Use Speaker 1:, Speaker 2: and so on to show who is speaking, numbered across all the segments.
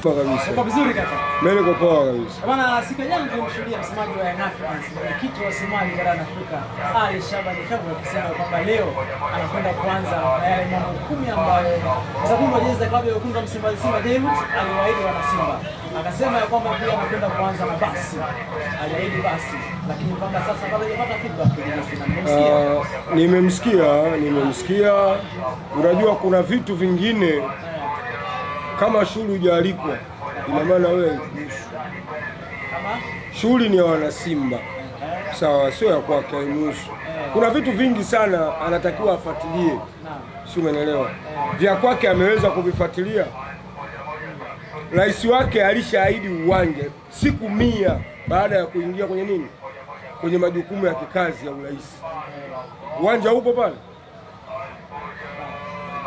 Speaker 1: Poa kabisa.
Speaker 2: Uko vizuri kaka?
Speaker 1: Mimi niko poa kabisa.
Speaker 2: Bwana, siku jana tulimshuhudia msemaji wa Young Africans, mwenyekiti wa Somali barani Afrika, Ali Shabani Kamwe akisema kwamba leo anakwenda kuanza na yale mambo 10 ambayo msabuni wa jezi klabu ya wekundu wa Msimbazi Simba David aliwaahidi wana Simba. Akasema ya kwamba pia anakwenda kuanza na basi. Aliahidi basi, lakini mpaka sasa bado hajapata feedback kutoka.
Speaker 1: Nimemsikia. Unajua kuna vitu vingine kama shughuli hujaalikwa, ina maana wewe
Speaker 2: Kama
Speaker 1: shughuli ni ya wana Simba. Sawa, sio ya kwake nusu. Kuna vitu vingi sana anatakiwa afuatilie. Si umeelewa? Vya kwake ameweza kuvifuatilia. Rais wake alishaahidi uwanja siku 100 baada ya kuingia kwenye nini? Kwenye majukumu ya kikazi ya urais. Uwanja upo pale?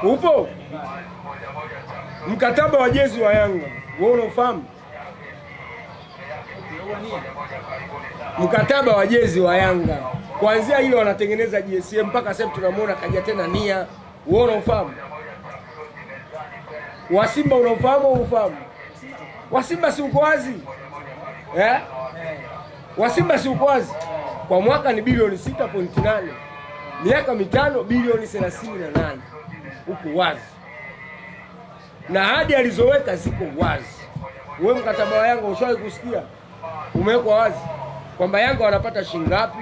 Speaker 1: Upo? Mkataba wa jezi wa Yanga, wewe unafahamu? Mkataba wa jezi wa Yanga kuanzia hilo wanatengeneza GSM mpaka sasa tunamwona kaja tena nia. Wewe unafahamu? Wa Simba unafahamu au ufahamu? Wa Simba si uko wazi? Wa Simba si uko wazi? Kwa mwaka ni bilioni 6.8. Miaka 5 bilioni 38. Uko wazi. Na hadi alizoweka ziko wazi. Wewe mkataba wa Yanga ushawahi kusikia? Umewekwa wazi kwamba Yanga wanapata shilingi ngapi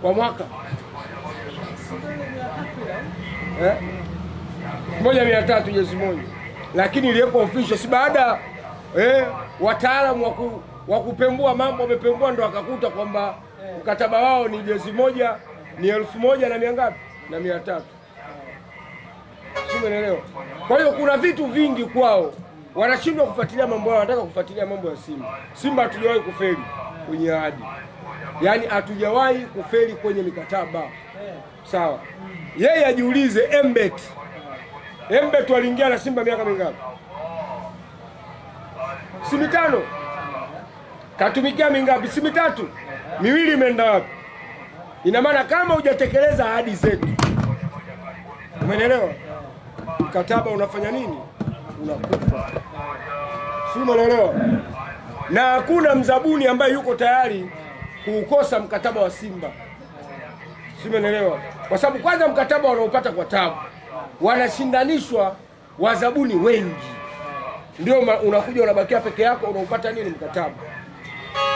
Speaker 1: kwa mwaka? 1,300 jezi moja. Lakini iliyeko official si baada wataalamu wa kupembua mambo wamepembua ndo akakuta kwamba mkataba wao ni jezi moja ni 1,000 na ngapi? Na 300. Umeelewa? Kwa hiyo kuna vitu vingi kwao wanashindwa kufuatilia mambo yao, wanataka kufuatilia mambo ya Simba. Simba hatujawahi kufeli kwenye ahadi. Yaani hatujawahi kufeli kwenye mikataba. Sawa. Yeye ajiulize Embet waliingia na Simba miaka mingapi? Si 5. Katumikia mingapi? Si 3. 2 imeenda wapi? Ina maana kama hujatekeleza ahadi zetu. Umeelewa? Mkataba unafanya nini? Unakufa. Si umeelewa? Na hakuna mzabuni ambaye yuko tayari kuukosa mkataba wa Simba. Si umeelewa? Kwa sababu kwanza mkataba wanaopata kwa tabu. Wanashindanishwa wazabuni wengi. Ndio unakuja unabakia peke yako unaupata nini mkataba.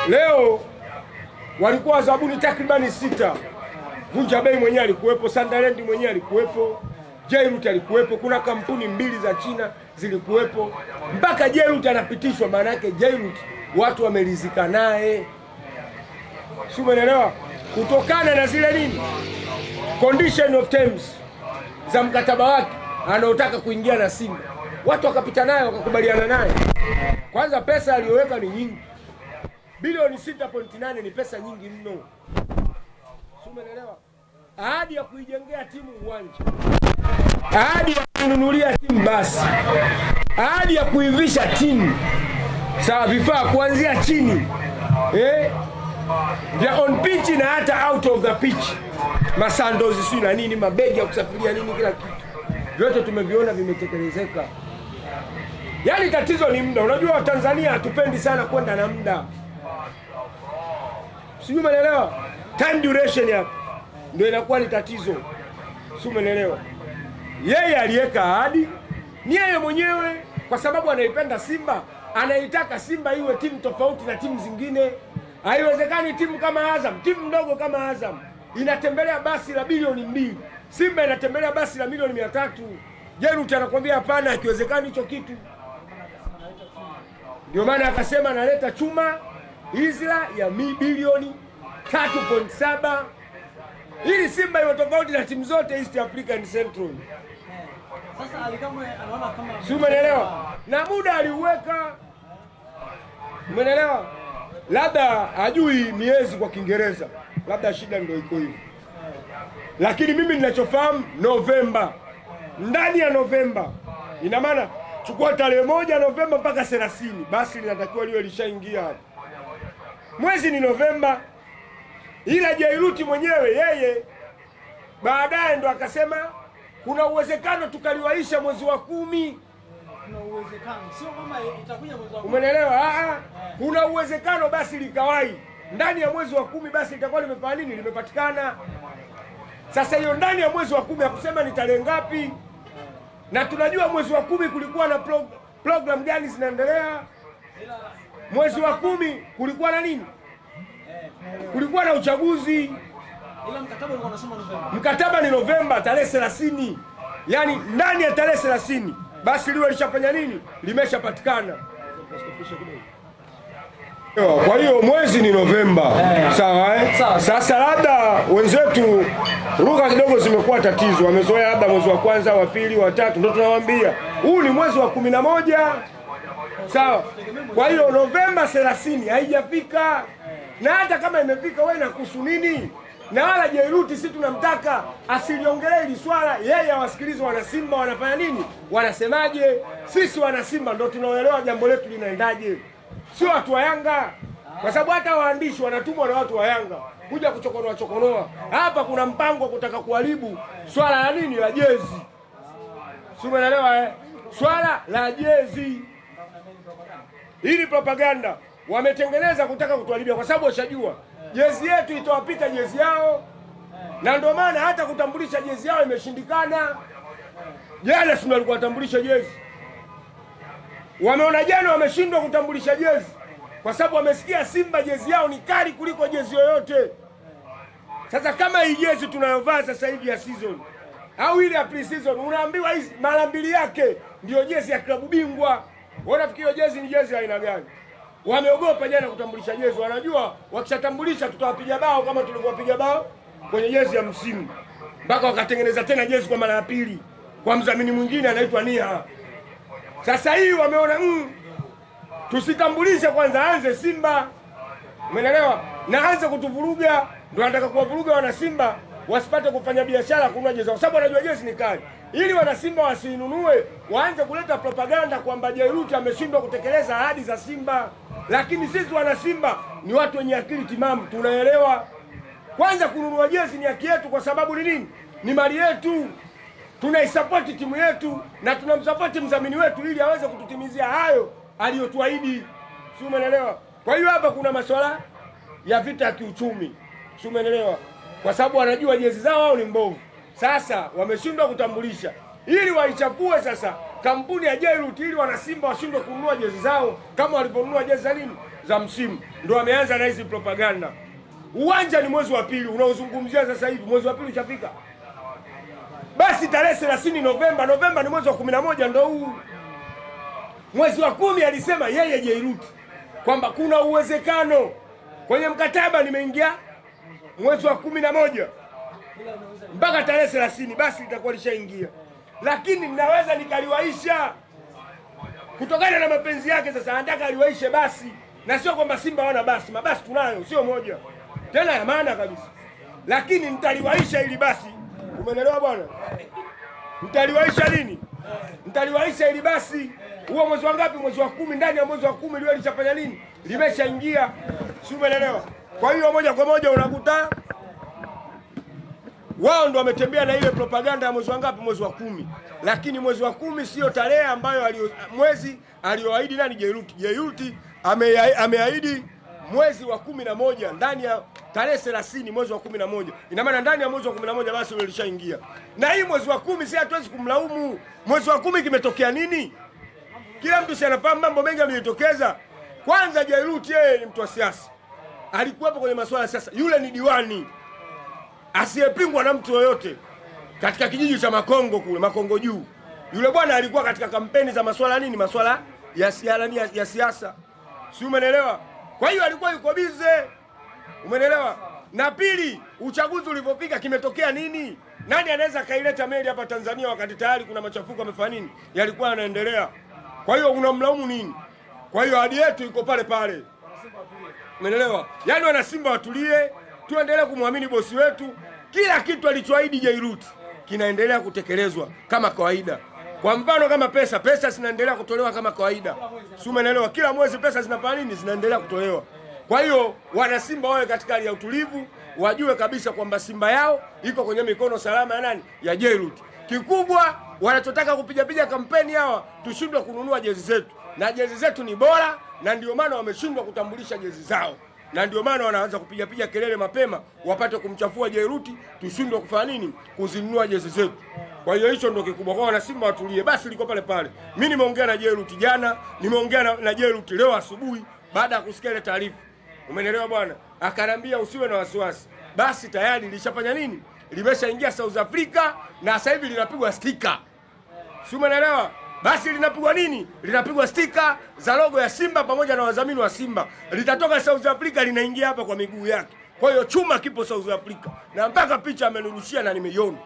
Speaker 1: Leo walikuwa wazabuni takribani 6. Vunja Bei mwenyewe alikuwepo, Sunderland mwenyewe alikuwepo, Jairut alikuwepo, kuna kampuni 2 za China zilikuwepo. Mpaka Jairut anapitishwa, maana yake Jairut watu wamelizika naye. Si umeelewa? Kutokana na zile nini? Condition of terms za mkataba wake anaotaka kuingia na Simba. Watu wakapita naye wakakubaliana naye. Kwanza pesa aliyoweka ni nyingi. Bilioni 6.8 ni pesa nyingi mno. Si umeelewa? Ahadi ya kuijengea timu uwanja. Ahadi ya kununulia timu basi. Ahadi ya kuivisha timu. Sawa, vifaa kuanzia chini. Vya on pitch na hata out of the pitch. Masandozi si na nini, mabegi ya kusafiria nini, kila kitu. Vyote tumeviona vimetekelezeka. Yaani tatizo ni muda. Unajua Watanzania hatupendi sana kwenda na muda. Sijui umeelewa? Time duration hapa ndio inakuwa ni tatizo. Sio umeelewa? Yeye aliweka ahadi, ni yeye mwenyewe kwa sababu anaipenda Simba, anaitaka Simba iwe timu tofauti na timu zingine. Haiwezekani timu kama Azam, timu ndogo kama Azam inatembelea basi la bilioni 2. Simba inatembelea basi la milioni 300. Jairut anakuambia hapana, hakiwezekani hicho kitu. Ndio maana akasema analeta chuma Isla ya bilioni 3.7 ili Simba iwe tofauti na timu zote East Africa and Central.
Speaker 2: Sasa alikamwe anaona kama
Speaker 1: si umeelewa? Na muda aliuweka. Umeelewa? Labda hajui miezi kwa Kiingereza. Labda shida ndio iko hivi. Lakini mimi ninachofahamu Novemba. Ndani ya Novemba. Ina maana chukua tarehe 1 Novemba mpaka 30. Basi linatakiwa liwe lishaingia hapo. Mwezi ni Novemba. Ila Jairut mwenyewe yeye baadaye ndo akasema kuna uwezekano tukaliwaisha mwezi wa 10.
Speaker 2: kuna uwezekano, sio kama itakuja mwezi wa 10.
Speaker 1: Umeelewa? Kuna uwezekano basi likawai ndani ya mwezi wa 10, basi litakuwa limefanya nini, limepatikana. Sasa hiyo ndani ya mwezi wa 10 hakusema ni tarehe ngapi, na tunajua mwezi wa 10 kulikuwa na program gani zinaendelea. Mwezi wa 10 kulikuwa na nini? Kulikuwa na uchaguzi.
Speaker 2: Ila mkataba ulikuwa unasema Novemba.
Speaker 1: Mkataba ni Novemba tarehe 30. Yaani ndani ya tarehe 30 basi liwe lishafanya nini? Limeshapatikana. Kwa hiyo mwezi ni Novemba. Sawa Sasa labda wenzetu lugha kidogo zimekuwa tatizo. Wamezoea labda mwezi wa kwanza, wa pili, wa tatu, ndio tunawaambia. Huu ni mwezi wa 11. Sawa. Kwa hiyo Novemba 30 haijafika. Na hata kama imefika wewe inakuhusu nini? Na wala Jairuti si tunamtaka asiliongelee hili swala, yeye awasikilize wana Simba wanafanya nini? Wanasemaje? Sisi wana Simba ndio tunaoelewa jambo letu linaendaje. Sio watu wa Yanga. Kwa sababu hata waandishi wanatumwa na watu wa Yanga kuja chokonoa. Hapa kuna mpango wa kutaka kuharibu swala la nini? La jezi. Sio, umeelewa Swala la jezi. Hili propaganda wametengeneza kutaka kutuharibia, kwa sababu washajua jezi yetu itawapita jezi yao, na ndio maana hata kutambulisha jezi yao imeshindikana. Jana si walikuwa watambulisha jezi, wameona jana wameshindwa kutambulisha jezi kwa sababu wamesikia Simba jezi yao ni kali kuliko jezi yoyote. Sasa kama hii jezi tunayovaa sasa hivi ya season au ile ya pre-season, unaambiwa hizi mara mbili yake ndio jezi ya klabu bingwa. Wanafikiri jezi ni jezi aina gani? Wameogopa jana kutambulisha jezi, wanajua wakishatambulisha tutawapiga bao kama tulivyowapiga bao kwenye jezi ya msimu. Mpaka wakatengeneza tena jezi kwa mara ya pili kwa mdhamini mwingine anaitwa Nia. Sasa hii wameona tusitambulishe kwanza, aanze Simba. Umeelewa? Na aanze kutuvuruga, ndio anataka kuwavuruga wana Simba wasipate kufanya biashara kununua jezi, kwa sababu wanajua jezi ni kali. Ili wana Simba wasinunue, waanze kuleta propaganda kwamba Jairuti ameshindwa kutekeleza ahadi za Simba. Lakini sisi wana Simba ni watu wenye akili timamu, tunaelewa. Kwanza kununua jezi ni haki yetu, kwa sababu ni nini? Ni mali yetu. Tunaisupport timu yetu na tunamsupport mdhamini wetu ili aweze kututimizia hayo aliyotuahidi. Si umeelewa? Kwa hiyo hapa kuna masuala ya vita ya kiuchumi. Si umeelewa? Kwa sababu wanajua jezi zao wao ni mbovu. Sasa wameshindwa kutambulisha ili waichafue sasa kampuni ya Jairuti, ili wana Simba washindwe kununua jezi zao kama waliponunua jezi za nini za msimu. Ndio wameanza na hizi propaganda. Uwanja ni mwezi wa pili unaozungumzia sasa hivi, mwezi wa pili ushafika. Basi tarehe 30 Novemba ni mwezi wa 11 ndio huu. Mwezi wa 10 alisema yeye Jairuti kwamba kuna uwezekano kwenye mkataba, nimeingia mwezi wa 11 mpaka tarehe 30 basi litakuwa lishaingia. Lakini ninaweza nikaliwaisha kutokana na mapenzi yake. Sasa anataka aliwaishe basi, na sio kwamba Simba wana basi, mabasi tunayo, sio moja tena ya maana kabisa, lakini nitaliwaisha ili basi. Umeelewa bwana? Nitaliwaisha nini? Nitaliwaisha ili basi. Huo mwezi wa ngapi? Mwezi wa 10. Ndani ya mwezi wa 10 liwe lishafanya nini? Limeshaingia. Si umeelewa? Kwa hiyo moja kwa moja unakuta wao ndo wametembea na ile propaganda ya mwezi wa ngapi? Mwezi wa 10. Lakini mwezi wa 10 sio tarehe ambayo mwezi alioahidi nani? Jairuti. Jairuti ameahidi mwezi wa 11 ndani ya tarehe 30 mwezi wa 11. Ina maana ndani ya mwezi wa 11 basi ule lishaingia. Na hii mwezi wa 10 si hatuwezi kumlaumu. Mwezi wa 10 kimetokea nini? Kila mtu si anafahamu mambo mengi yaliyotokeza. Kwanza Jairuti yeye ni mtu wa siasa. Alikuwepo kwenye masuala ya siasa. Yule ni diwani asiyepingwa na mtu yoyote katika kijiji cha Makongo kule, Makongo juu. Yule bwana alikuwa katika kampeni za masuala nini? Masuala ya siasa. Si umeelewa? Kwa hiyo alikuwa yuko bize. Umeelewa? Na pili, uchaguzi ulipofika kimetokea nini? Nani anaweza kaileta meli hapa Tanzania wakati tayari kuna machafuko yamefanya nini? Yalikuwa yanaendelea. Kwa hiyo unamlaumu nini? Kwa hiyo hadi yetu iko pale pale. Umeelewa? Yaani wana Simba watulie, tuendelee kumwamini bosi wetu. Kila kitu alichoahidi Jairuti kinaendelea kutekelezwa kama kawaida. Kwa mfano kama pesa zinaendelea kutolewa kama kawaida. Si umeelewa? Kila mwezi pesa zinafanya nini? Zinaendelea kutolewa. Kwa hiyo wana Simba wawe katika hali ya utulivu, wajue kabisa kwamba Simba yao iko kwenye mikono salama ya nani? Ya Jairuti. Kikubwa wanachotaka kupiga kampeni hawa tushindwe kununua jezi zetu, na jezi zetu ni bora, na ndio maana wameshindwa kutambulisha jezi zao, na ndio maana wanaanza kupiga kelele mapema wapate kumchafua Jairuti, tushindwe kufanya nini, kuzinunua jezi zetu. Kwa hiyo hicho ndio kikubwa. Kwa wana Simba watulie, basi liko pale pale. Mimi nimeongea na Jairuti jana, nimeongea na Jairuti leo asubuhi baada ya kusikia ile taarifa. Umeelewa bwana? Akanambia usiwe na wasiwasi. Basi tayari lishafanya nini? Limeshaingia South Africa na sasa hivi linapigwa sticker. Si umeelewa? Basi linapigwa nini? Linapigwa sticker za logo ya Simba pamoja na wadhamini wa Simba. Litatoka South Africa linaingia hapa kwa miguu yake. Kwa hiyo chuma kipo South Africa. Na mpaka picha amenirushia na nimeiona.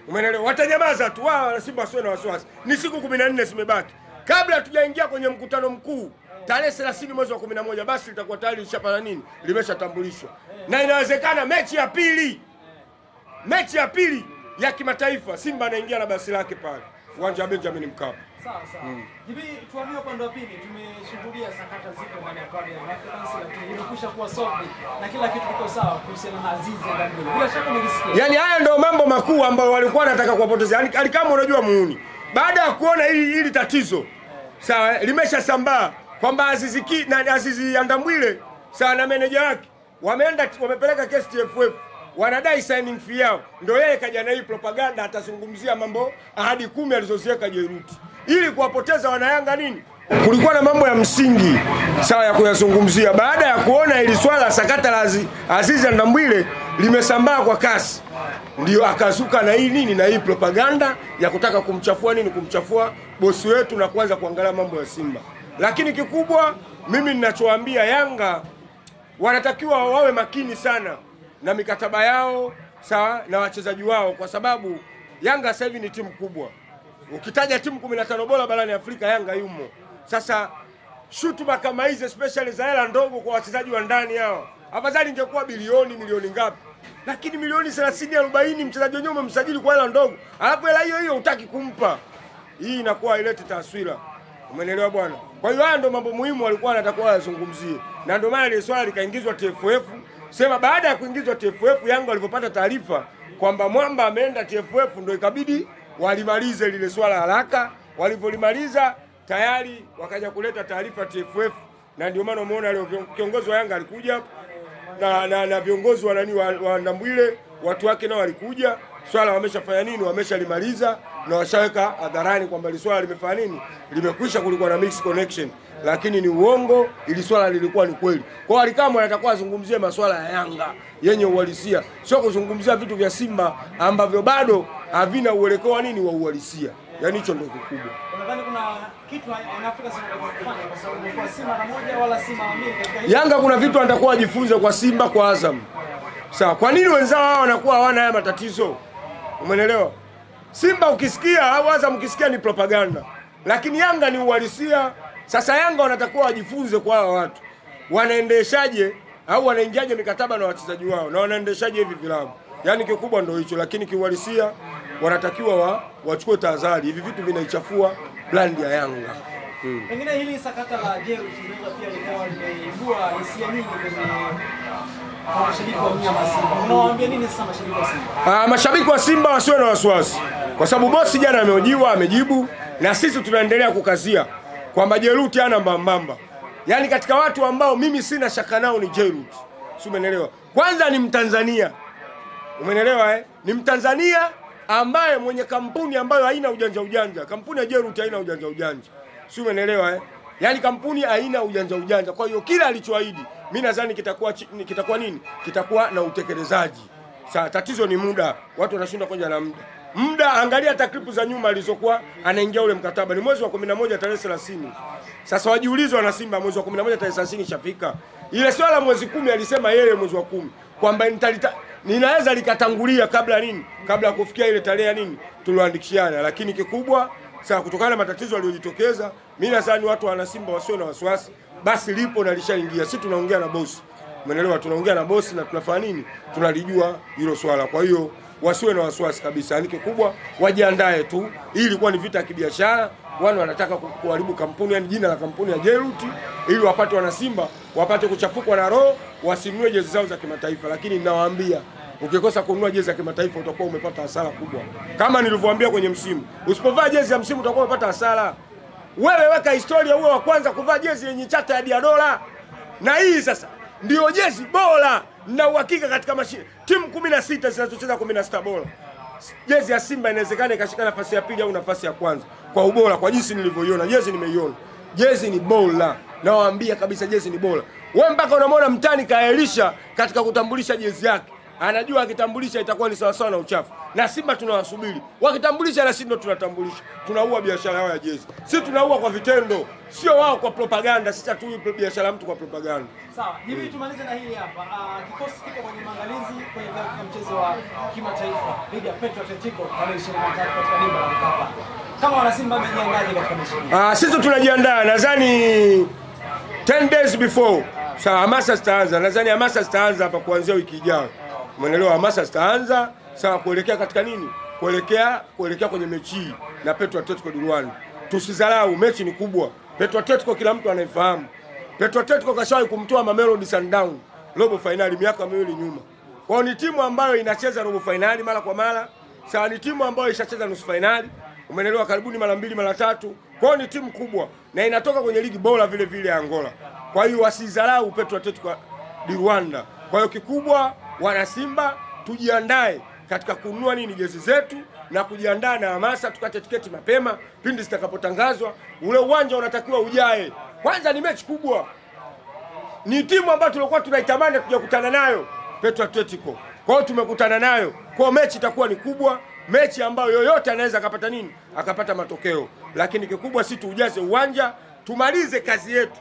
Speaker 1: Umeelewa? Watanyamaza tu wao, Simba wasiwe na wasiwasi. Ni siku 14 zimebaki. Kabla tujaingia kwenye mkutano mkuu tarehe 30 mwezi wa 11, basi litakuwa tayari lishapata nini? Limeshatambulishwa. Na inawezekana mechi ya pili ya kimataifa Simba anaingia na basi lake pale uwanja wa Benjamin Mkapa.
Speaker 2: Sawa. Hivi tuamie upande wa pili, tumeshuhudia sakata ziko ndani ya klabu ya Africans, lakini imekwisha kuwa solved na kila kitu kiko sawa kuhusiana na Azizi Ndambwile. Bila shaka umesikia.
Speaker 1: Yaani haya ndio mambo makuu ambayo walikuwa wanataka kuwapoteza. Yaani alikama unajua muuni. Baada ya kuona hili tatizo sawa limeshasambaa kwamba Azizi Ndambwile sawa na meneja wake wamepeleka kesi TFF, wanadai signing fee yao, ndio yeye kaja na hii propaganda atazungumzia mambo ahadi 10 alizoziweka Jairuti ili kuwapoteza wanayanga nini. Kulikuwa na mambo ya msingi sawa ya kuyazungumzia. Baada ya kuona ili swala sakata la Azizi Ndambwile limesambaa kwa kasi, ndio akazuka na hii nini, na hii propaganda ya kutaka kumchafua bosi wetu na kuanza kuangalia mambo ya Simba. Lakini kikubwa mimi ninachowaambia, Yanga wanatakiwa wawe makini sana na mikataba yao sawa na wachezaji wao, kwa sababu Yanga sasa hivi ni timu kubwa. Ukitaja timu 15 bora barani Afrika, Yanga yumo. Sasa shutuma kama hizi especially za hela ndogo kwa wachezaji wa ndani hao, afadhali ingekuwa milioni ngapi, lakini milioni 30 40 mchezaji wenyewe umemsajili kwa hela ndogo, alafu hela hiyo hutaki kumpa. Hii inakuwa ilete taswira. Umeelewa bwana? Kwa hiyo haya ndio mambo muhimu walikuwa wanataka wazungumzie, na ndio maana ile swala likaingizwa TFF. Sema baada ya kuingizwa TFF, Yanga walipopata taarifa kwamba Mwamba ameenda TFF, ndio ikabidi walimalize lile swala haraka. Walivyolimaliza tayari wakaja kuleta taarifa TFF, na ndio maana umeona leo kiongozi wa Yanga alikuja na viongozi wa Ndambwile, watu wake nao walikuja. Swala wameshafanya nini? Wameshalimaliza na washaweka hadharani kwamba ile swala limefanya nini? Limekwisha. Kulikuwa na mix connection, lakini ni uongo, ili swala lilikuwa ni kweli. Kwa Alikama anatakuwa azungumzie masuala ya Yanga yenye uhalisia, sio kuzungumzia vitu vya Simba ambavyo bado havina uelekeo wa nini wa uhalisia. Yaani hicho ndio kikubwa.
Speaker 2: Unadhani kuna kitu Afrika Simba kufanya kwa sababu kwa Simba na moja wala Simba na mbili?
Speaker 1: Yanga kuna vitu anatakuwa ajifunze kwa Simba, kwa Azam. Sawa, kwa nini wenzao hao wanakuwa hawana haya matatizo? Umeelewa? Simba ukisikia au Azam ukisikia ni propaganda, lakini Yanga ni uhalisia. Sasa Yanga wanatakuwa wajifunze kwa hawa watu. Wanaendeshaje au wanaingiaje mikataba na wachezaji wao, na wanaendeshaje hivi vilabu. Yaani kikubwa ndio hicho, lakini kiuhalisia wanatakiwa wachukue tahadhari. Hivi vitu vinaichafua brand ya Yanga.
Speaker 2: Pengine hili sakata la Jairuti pia likawa limeibua hisia nyingi kwenye mashabiki wa Simba. Unawaambia nini sasa mashabiki wa Simba?
Speaker 1: Mashabiki wa Simba wasiwe na wasiwasi, kwa sababu bosi jana amehojiwa, amejibu, na sisi tunaendelea kukazia kwamba Jairuti hana mbambamba. Yaani katika watu ambao mimi sina shaka nao ni Jairuti. Si umeelewa? Kwanza ni Mtanzania. Umeelewa Ni Mtanzania ambaye mwenye kampuni ambayo haina ujanja. Kampuni ya Jairuti haina ujanja. Si umeelewa Yaani kampuni haina ujanja. Kwa hiyo kila alichoahidi, mimi nadhani kitakuwa nini? Kitakuwa na utekelezaji. Sasa tatizo ni muda. Watu wanashinda kwenye na muda. Angalia takribu za nyuma alizokuwa anaingia ule mkataba. Ni mwezi wa 11 tarehe 30. Sasa wajiulize wana Simba, mwezi wa 11 tarehe 30 ishafika. Ile swala mwezi 10 alisema yeye mwezi wa 10 kwamba ninaweza likatangulia kabla nini? Kabla kufikia ile tarehe nini? Tulioandikishana. Lakini kikubwa sasa kutokana na matatizo yaliyojitokeza, mimi nadhani watu wana Simba wasio na wasiwasi. Basi lipo na lishaingia. Sisi tunaongea na bosi. Umeelewa? Tunaongea na bosi na tunafanya nini? Tunalijua hilo swala. Kwa hiyo wasiwe na wasiwasi kabisa. Yaani kikubwa wajiandae tu. Hii ilikuwa ni vita ya kibiashara. Wao wanataka kuharibu kampuni, yani jina la kampuni ya Jairuti, ili wapate wana Simba wapate kuchafukwa na roho, wasinunue jezi zao za kimataifa. Lakini ninawaambia Ukikosa kununua jezi ya kimataifa utakuwa umepata hasara kubwa. Kama nilivyowaambia kwenye msimu, usipovaa jezi ya msimu utakuwa umepata hasara. Wewe weka historia uwe wa kwanza kuvaa jezi yenye chata ya Diadola. Na hii sasa ndio jezi bora na uhakika katika timu 16 zinazocheza 16 bora. Jezi ya Simba inawezekana ikashika nafasi ya pili au nafasi ya kwanza kwa ubora, kwa jinsi nilivyoiona. Jezi nimeiona. Jezi ni bora. Nawaambia kabisa jezi ni bora. Wewe mpaka unamwona mtani kaelisha katika kutambulisha jezi yake. Anajua akitambulisha itakuwa ni sawa sawa na uchafu. Na Simba tunawasubiri. Wakitambulisha na sisi ndo tunatambulisha. Tunaua biashara yao ya jezi. Sisi tunaua kwa vitendo, sio wao kwa propaganda. Sisi hatui biashara mtu kwa propaganda.
Speaker 2: Sawa, hivi tumalize na hili hapa. Kikosi kiko kwenye maandalizi kwenye mchezo wa kimataifa dhidi ya Petro Atletico tarehe 23 katika dimba la Mkapa. Kama wana Simba wamejiandaje katika mechi hii?
Speaker 1: Sisi tunajiandaa nadhani 10 days before. Sawa, hamasa zitaanza. Nadhani hamasa zitaanza hapa kuanzia wiki ijayo. Umeelewa? Hamasa zitaanza sawa kuelekea katika nini? Kuelekea kwenye mechi na Petro Atletico di Rwanda. Tusidharau, mechi ni kubwa. Petro Atletico kila mtu anaifahamu. Petro Atletico kashawahi kumtoa Mamelodi Sundowns robo finali miaka 2 nyuma. Kwa ni timu ambayo inacheza robo finali mara kwa mara. Sawa, ni timu ambayo ishacheza nusu finali. Umeelewa, karibuni mara 2 mara 3. Kwa ni timu kubwa na inatoka kwenye ligi bora vile vile ya Angola. Kwa hiyo wasidharau Petro Atletico di Rwanda. Kwa hiyo kikubwa wana Simba tujiandae katika kununua jezi zetu na kujiandaa na hamasa, tukate tiketi mapema pindi zitakapotangazwa. Ule uwanja unatakiwa ujae. Kwanza ni mechi kubwa. Ni timu ambayo tulikuwa tunaitamani tujakutana nayo, Petro Atletico. Kwa hiyo tumekutana nayo. Kwa mechi itakuwa ni kubwa, mechi ambayo yoyote anaweza akapata akapata matokeo. Lakini kikubwa si tuujaze uwanja, tumalize kazi yetu.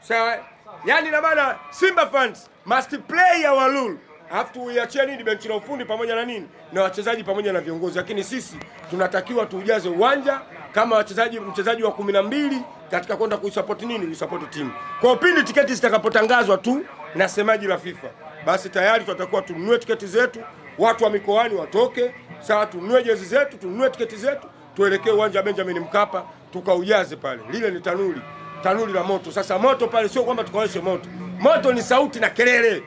Speaker 1: Sawa? Yaani na maana Simba fans must play our role. After uiachie benchi la ufundi pamoja na na wachezaji pamoja na viongozi. Lakini sisi tunatakiwa tuujaze uwanja kama mchezaji wa 12 katika kwenda kuisupport kuisupport timu. Kwa pindi tiketi zitakapotangazwa tu na semaji la FIFA, basi tayari tutakuwa tununue tiketi zetu, watu wa mikoani watoke, sawa, tununue jezi zetu, tununue tiketi zetu, tuelekee uwanja wa Benjamin Mkapa tukaujaze pale. Lile ni tanuri la moto. Sasa moto pale sio kwamba tukawashe moto. Moto ni sauti na kelele.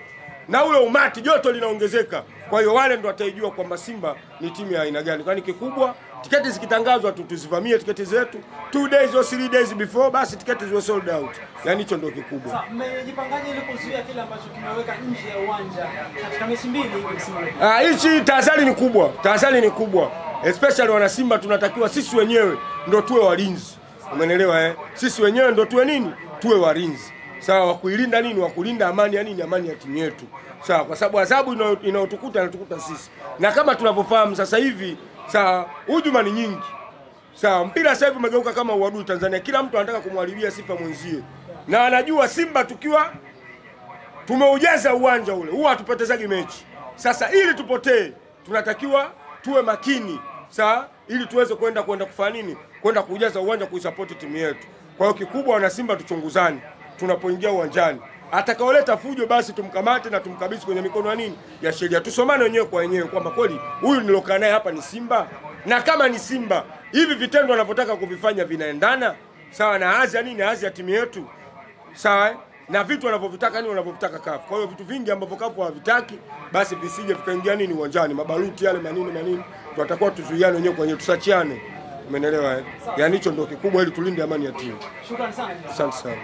Speaker 1: Na ule umati joto linaongezeka. Kwa hiyo wale ndo wataijua kwamba Simba ni timu ya aina gani. Kwani kikubwa tiketi zikitangazwa tu tuzivamie tiketi zetu 2 days or 3 days before, basi tiketi ziwe sold out. Yaani hicho ndio kikubwa.
Speaker 2: Sasa mmejipangaje ili kuzuia kile ambacho kimeweka nje ya uwanja katika mechi mbili msimu huu?
Speaker 1: Hichi tahadhari ni kubwa. Tahadhari ni kubwa. Especially wana Simba tunatakiwa sisi wenyewe ndio tuwe walinzi. Umeelewa Sisi wenyewe ndio tuwe walinzi. Sawa, wa kuilinda wa kulinda amani ya amani ya timu yetu. Sawa, kwa sababu adhabu inayotukuta sisi. Na kama tunavyofahamu sasa hivi, sawa, hujuma ni nyingi. Sawa, mpira sasa hivi umegeuka kama uadui Tanzania. Kila mtu anataka kumharibia sifa mwenzie. Na anajua Simba tukiwa tumeujaza uwanja ule, huwa hatupotezaji mechi. Sasa ili tupotee, tunatakiwa tuwe makini. Sawa, ili tuweze kwenda kufanya kwenda kuujaza uwanja kuisupport timu yetu. Kwa hiyo kikubwa wana Simba tuchunguzane tunapoingia uwanjani. Atakaoleta fujo basi tumkamate na tumkabidhi kwenye mikono ya sheria. Tusomane wenyewe kwa wenyewe kwamba kweli huyu nilokaa naye hapa ni Simba. Na kama ni Simba, hivi vitendo wanavyotaka kuvifanya vinaendana sawa na hazi ya timu yetu. Sawa? Na vitu wanavyovitaka wanavyovitaka CAF. Kwa hiyo vitu vingi ambavyo CAF hawavitaki basi visije vikaingia uwanjani. Mabaruti yale manini tutakuwa tuzuiane wenyewe kwa wenyewe, tusachiane. Umeelewa Yaani hicho ndio kikubwa ili tulinde amani ya timu.
Speaker 2: Shukrani sana.
Speaker 1: Asante sana.